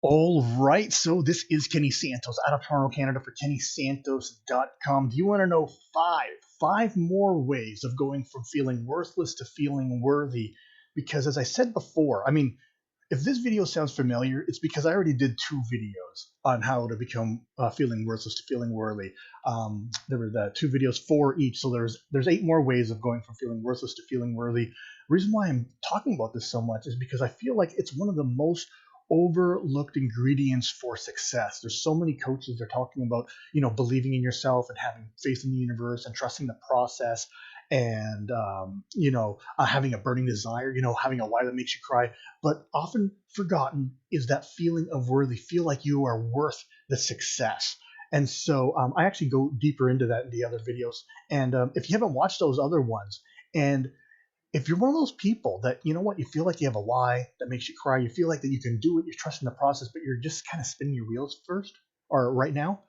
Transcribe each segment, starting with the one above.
All right, so this is Kenny Santos out of Toronto, Canada for KennySantos.com. Do you want to know five more ways of going from feeling worthless to feeling worthy? Because as I said before, if this video sounds familiar, it's because I already did two videos on how to become feeling worthless to feeling worthy. There were the two videos, four each, so there's eight more ways of going from feeling worthless to feeling worthy. The reason why I'm talking about this so much is because I feel like it's one of the most overlooked ingredients for success. There's so many coaches they're talking about, believing in yourself and having faith in the universe and trusting the process and having a burning desire, having a why that makes you cry. But often forgotten is that feeling of worthy, feel like you are worth the success. And so I actually go deeper into that in the other videos. And if you haven't watched those other ones, and if you're one of those people that, you feel like you have a why that makes you cry, you feel like that you can do it, you're trusting the process, but you're just kind of spinning your wheels first or right now,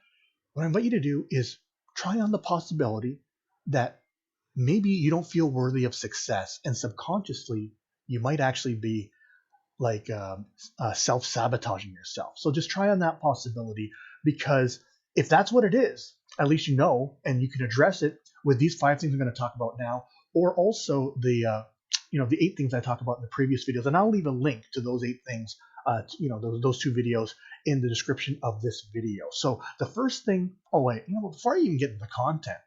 what I invite you to do is try on the possibility that maybe you don't feel worthy of success, and subconsciously you might actually be like self-sabotaging yourself. So just try on that possibility, because if that's what it is, at least you know, and you can address it with these five things I'm going to talk about now, or also the eight things I talked about in the previous videos. And I'll leave a link to those eight things, those two videos in the description of this video. So the first thing, before I even get into the content,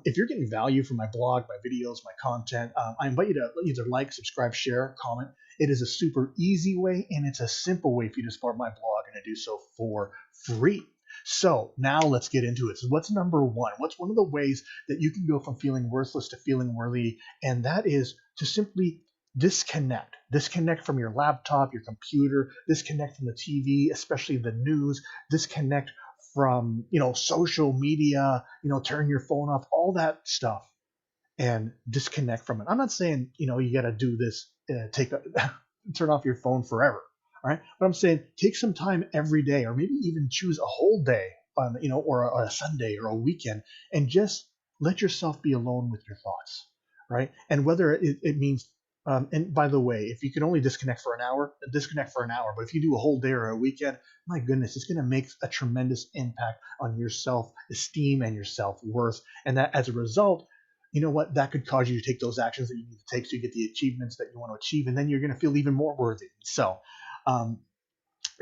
if you're getting value from my blog, my videos, my content, I invite you to either like, subscribe, share, comment. It is a super easy way, and it's a simple way for you to support my blog, and to do so for free. So now let's get into it. So what's number one? What's one of the ways that you can go from feeling worthless to feeling worthy? And that is to simply disconnect. Disconnect from your laptop, your computer, disconnect from the TV, especially the news, disconnect from, social media, turn your phone off, all that stuff, and disconnect from it. I'm not saying, you got to do this, turn off your phone forever. All right. But I'm saying take some time every day, or maybe even choose a whole day on, or a Sunday or a weekend, and just let yourself be alone with your thoughts. Right. And whether it means, and by the way, if you can only disconnect for an hour, then disconnect for an hour. But if you do a whole day or a weekend, my goodness, it's going to make a tremendous impact on your self-esteem and your self-worth. And that as a result, you know what, that could cause you to take those actions that you need to take so you get the achievements that you want to achieve. And then you're going to feel even more worthy. So um,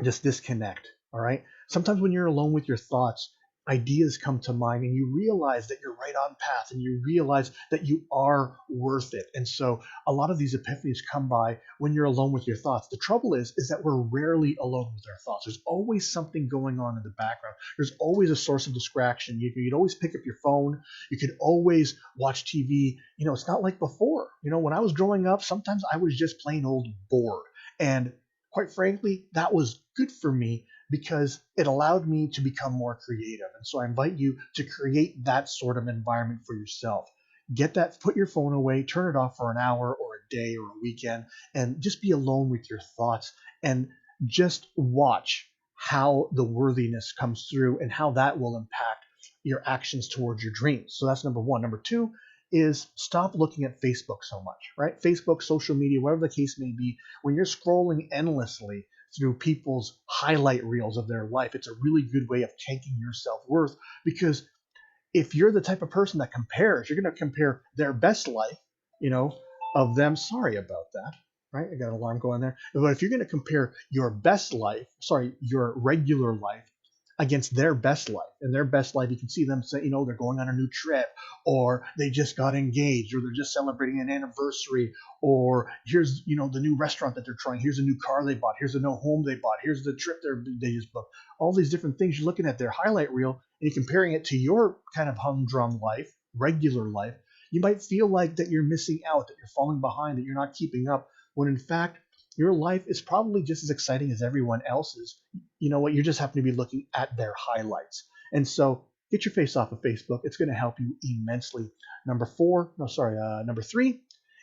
just disconnect. All right. Sometimes when you're alone with your thoughts, ideas come to mind, and you realize that you're right on path, and you realize that you are worth it. And so a lot of these epiphanies come by when you're alone with your thoughts. The trouble is that we're rarely alone with our thoughts. There's always something going on in the background. There's always a source of distraction. You could always pick up your phone. You could always watch TV. It's not like before. When I was growing up, sometimes I was just plain old bored. And quite frankly, that was good for me because it allowed me to become more creative. And so I invite you to create that sort of environment for yourself. Put your phone away, turn it off for an hour or a day or a weekend, and just be alone with your thoughts, and just watch how the worthiness comes through and how that will impact your actions towards your dreams. So that's number one. Number two is stop looking at Facebook so much, right? Facebook, social media, whatever the case may be, when you're scrolling endlessly through people's highlight reels of their life, it's a really good way of tanking your self-worth, because if you're the type of person that compares, you're going to compare their best life, you know, of them. Sorry about that. Right? I got an alarm going there. But if you're going to compare your best life, your regular life against their best life, and their best life, you can see them say, they're going on a new trip, or they just got engaged, or they're just celebrating an anniversary, or here's, the new restaurant that they're trying, here's a new car they bought, here's the new home they bought, here's the trip they just booked. All these different things, you're looking at their highlight reel, and you're comparing it to your kind of humdrum life, regular life. You might feel like that you're missing out, that you're falling behind, that you're not keeping up, when in fact, your life is probably just as exciting as everyone else's. You know what? You just happen to be looking at their highlights. And so get your face off of Facebook. It's going to help you immensely. Number three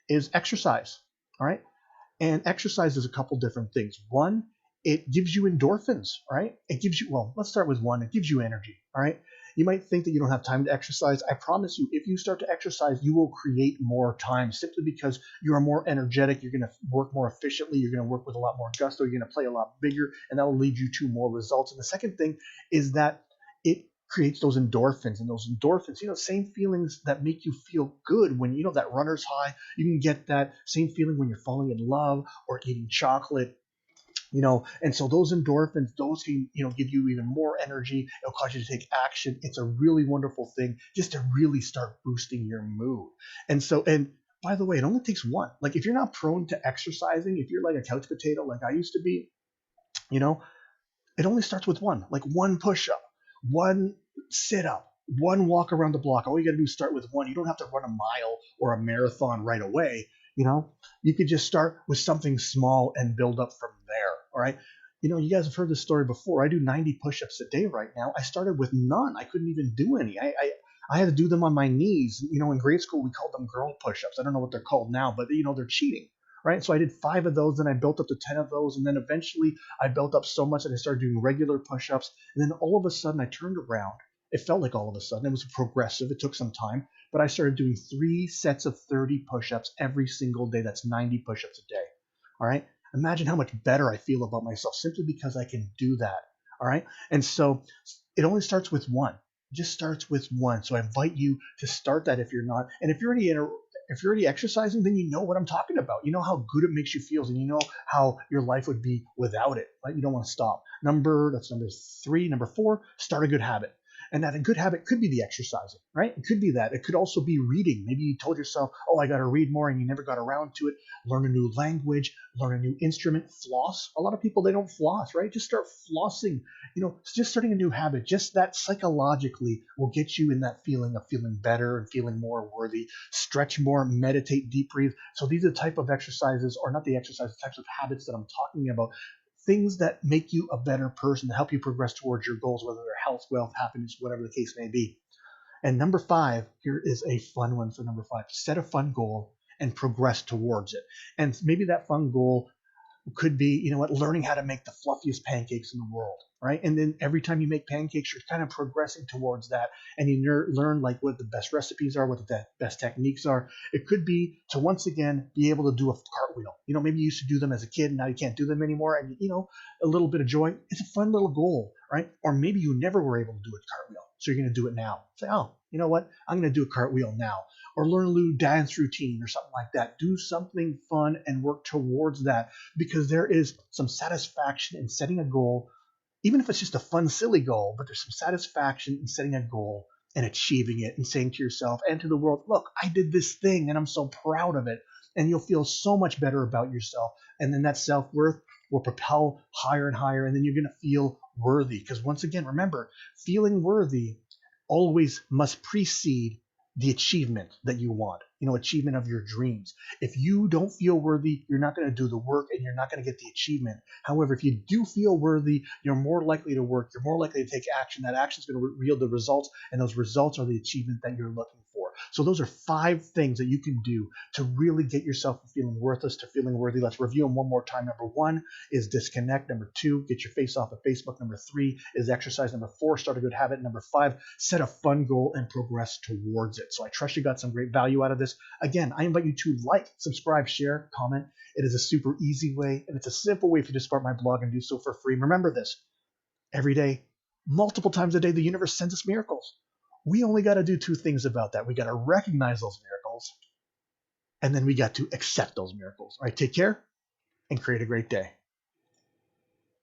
is exercise. All right. And exercise is a couple different things. One, it gives you endorphins, right? Let's start with one. It gives you energy. All right. You might think that you don't have time to exercise. I promise you, if you start to exercise, you will create more time simply because you are more energetic. You're going to work more efficiently. You're going to work with a lot more gusto. You're going to play a lot bigger, and that will lead you to more results. And the second thing is that it creates those endorphins, and those endorphins, same feelings that make you feel good when, that runner's high. You can get that same feeling when you're falling in love or eating chocolate. And so those endorphins, those can, give you even more energy. It'll cause you to take action. It's a really wonderful thing just to really start boosting your mood. And by the way, it only takes one. Like, if you're not prone to exercising, if you're like a couch potato like I used to be, you know it only starts with one, like one push up, one sit up, one walk around the block. All you got to do is start with one. You don't have to run a mile or a marathon right away. You know, you could just start with something small and build up from there. All right. You guys have heard this story before. I do 90 push ups a day right now. I started with none. I couldn't even do any. I had to do them on my knees. In grade school, we called them girl push ups. I don't know what they're called now, but they're cheating. Right. So I did 5 of those, then I built up to 10 of those. And then eventually I built up so much that I started doing regular push-ups. And then all of a sudden I turned around. It felt like all of a sudden. It was progressive. It took some time. But I started doing 3 sets of 30 push-ups every single day. That's 90 push-ups a day. All right. Imagine how much better I feel about myself simply because I can do that. All right. And so it only starts with one. It just starts with one. So I invite you to start that if you're not. And if you're already exercising, then you know what I'm talking about. You know how good it makes you feel, and you know how your life would be without it. Right? You don't want to stop. That's number 3. Number 4, start a good habit. And that a good habit could be the exercising, right? It could be that. It could also be reading. Maybe you told yourself, oh, I got to read more, and you never got around to it. Learn a new language, learn a new instrument, floss. A lot of people, they don't floss, right? Just start flossing. Just starting a new habit, just that psychologically will get you in that feeling of feeling better and feeling more worthy. Stretch more, meditate, deep breathe. So these are the type of exercises, or not the exercises, types of habits that I'm talking about. Things that make you a better person, to help you progress towards your goals, whether they're health, wealth, happiness, whatever the case may be. And number 5, here is a fun one for number 5. Set a fun goal and progress towards it. And maybe that fun goal could be, learning how to make the fluffiest pancakes in the world, right? And then every time you make pancakes, you're kind of progressing towards that, and you learn like what the best recipes are, what the best techniques are. It could be to once again be able to do a cartwheel. Maybe you used to do them as a kid, and now you can't do them anymore, and a little bit of joy. It's a fun little goal, right? Or maybe you never were able to do a cartwheel, so you're going to do it now. Say, oh, you know what? I'm going to do a cartwheel now. Or learn a little dance routine or something like that. Do something fun and work towards that, because there is some satisfaction in setting a goal, even if it's just a fun, silly goal, but there's some satisfaction in setting a goal and achieving it and saying to yourself and to the world, look, I did this thing and I'm so proud of it. And you'll feel so much better about yourself. And then that self-worth will propel higher and higher. And then you're going to feel worthy. Because once again, remember, feeling worthy always must precede the achievement that you want, achievement of your dreams. If you don't feel worthy, you're not going to do the work and you're not going to get the achievement. However, if you do feel worthy, you're more likely to work, you're more likely to take action. That action is going to yield the results, and those results are the achievement that you're looking for. So those are 5 things that you can do to really get yourself from feeling worthless to feeling worthy. Let's review them one more time. Number 1 is disconnect. Number 2, get your face off of Facebook. Number 3 is exercise. Number 4, start a good habit. Number 5, set a fun goal and progress towards it. So I trust you got some great value out of this. Again, I invite you to like, subscribe, share, comment. It is a super easy way, and it's a simple way for you to support my blog and do so for free. Remember this, every day, multiple times a day, the universe sends us miracles. We only got to do 2 things about that. We got to recognize those miracles, and then we got to accept those miracles. All right, take care and create a great day.